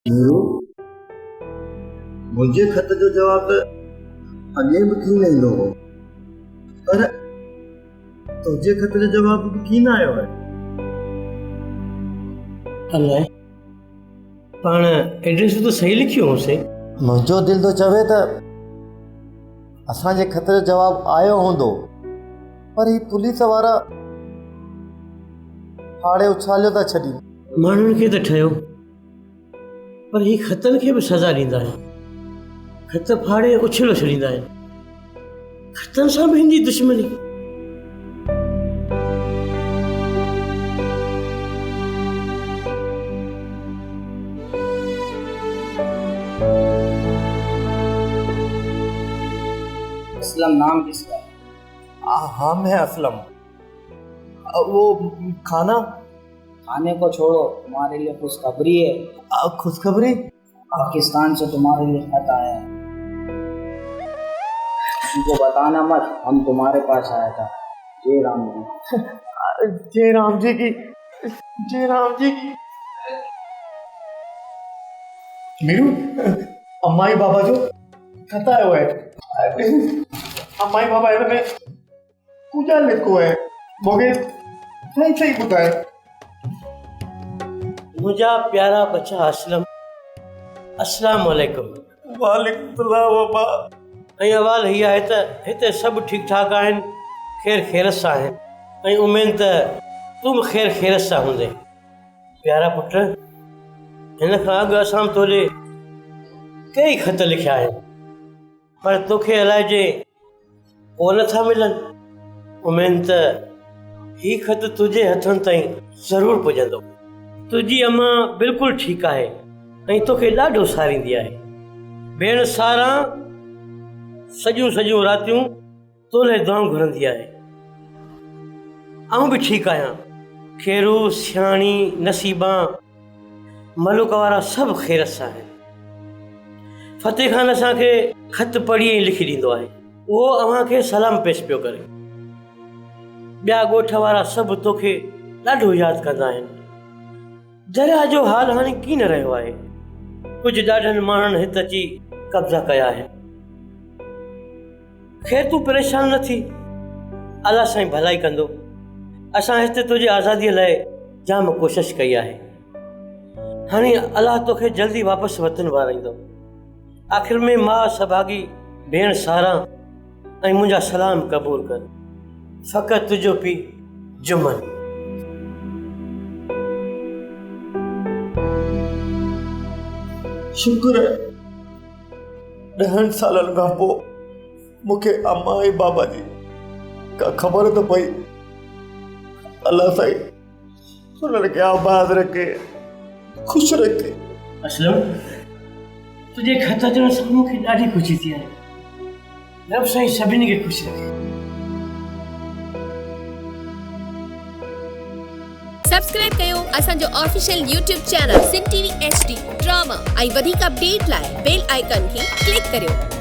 नीरू, मुंहिंजे ख़त जो जवाब त अॻे बि थी वेंदो हो, पर तुंहिंजे ख़त जो जवाब बि कीन आयो आहे। अलाए, पाण एड्रेस तो सही लिखियो होसीं। मुंहिंजो दिलि थो चवे त असांजे ख़त जो जवाब आयो हूंदो, पर ही पुलिस वारा फाड़े उछालियो था छॾी। माण्हुनि खे त ठहियो, पर ही ख़तनि खे बि सज़ा ॾींदा आहिनि। ख़त फाड़े उछलो छॾींदा आहिनि। ख़तनि सां बि हिंदी दुश्मनी। असलम नाम किसका? हाँ, मैं असलम। वो खाना खाने को छोड़ो, तुम्हारे लिए खुशखबरी है। खुशखबरी? पाकिस्तान से तुम्हारे लिए खत आया है। तुमको बताना मत, हम तुम्हारे पास आया था। जय राम जी। जय राम जी की, जय राम जी की। मीरू, अम्माई बाबा जो खत आयो है। अम्माई बाबा हिन में कुझु लिखो है, मूंखे सही सही ॿुधाए। मुंहिंजा प्यारा बच्चा असलम, अस्सलाम वालेकुम। वालेकुम सलाम बाबा। ऐं अवाल हीअ आहे त हिते सभु ठीकु ठाक आहिनि, ख़ैर ख़ैरत सां आहिनि, ऐं उमेद त तूं बि ख़ैर ख़ैरत सां हूंदे। प्यारा पुट, हिन खां अॻु असां तोॾे कई ख़त लिखिया आहिनि, पर तोखे अलाइजे उहो नथा मिलनि। उमेद त ही ख़त तुंहिंजे हथनि ताईं ज़रूरु पुॼंदो। तुंहिंजी अम्मा बिल्कुलु ठीकु आहे ऐं तोखे ॾाढो सारींदी आहे। भेण सारा सॼियूं सॼियूं रातियूं तोले दुआऊं घुरंदी आहे। आऊं बि ठीकु आहियां। खेरू, सियाणी, नसीबा, मलुक वारा सभु ख़ैरत सां आहिनि। फ़तेह ख़ान असांखे ख़त पढ़ी ऐं लिखी ॾींदो आहे। उहो अव्हांखे सलाम पेश पियो करे। ॿिया ॻोठ वारा सभु तोखे ॾाढो यादि कंदा आहिनि। दरिया जो हाल हाणे कीन रहियो आहे। कुझु ॾाढनि माण्हुनि हिते अची कब्ज़ा कया आहिनि। ख़ैर तूं परेशान न थी, अलाह साईं भलाई कंदो। असां हिते तुंहिंजी आज़ादीअ लाइ जाम कोशिशि कई आहे। हाणे अलाह तोखे जल्दी वापसि वतन वाराईंदो। आख़िर में मां सभागी भेण सारा ऐं मुंहिंजा सलाम क़बूल कर। फ़क़ति तुंहिंजो पीउ जुमन। शुक्र है 10 सालनि खां पोइ मूंखे अम्मा ऐं बाबा जी का ख़बर त पई। अल्लाह साईं उन्हनि खे आबाद रखे, ख़ुशि रखे। असलम, तुंहिंजे ख़त अचण सां मूंखे ॾाढी ख़ुशी थी आहे। रब साईं सभिनी खे ख़ुशि रखे। सब्सक्राइब कयो असांजो official YouTube channel Sindh TV HD drama ऐं वधीक अपडेट लाइ बेल आइकन खे क्लिक करियो।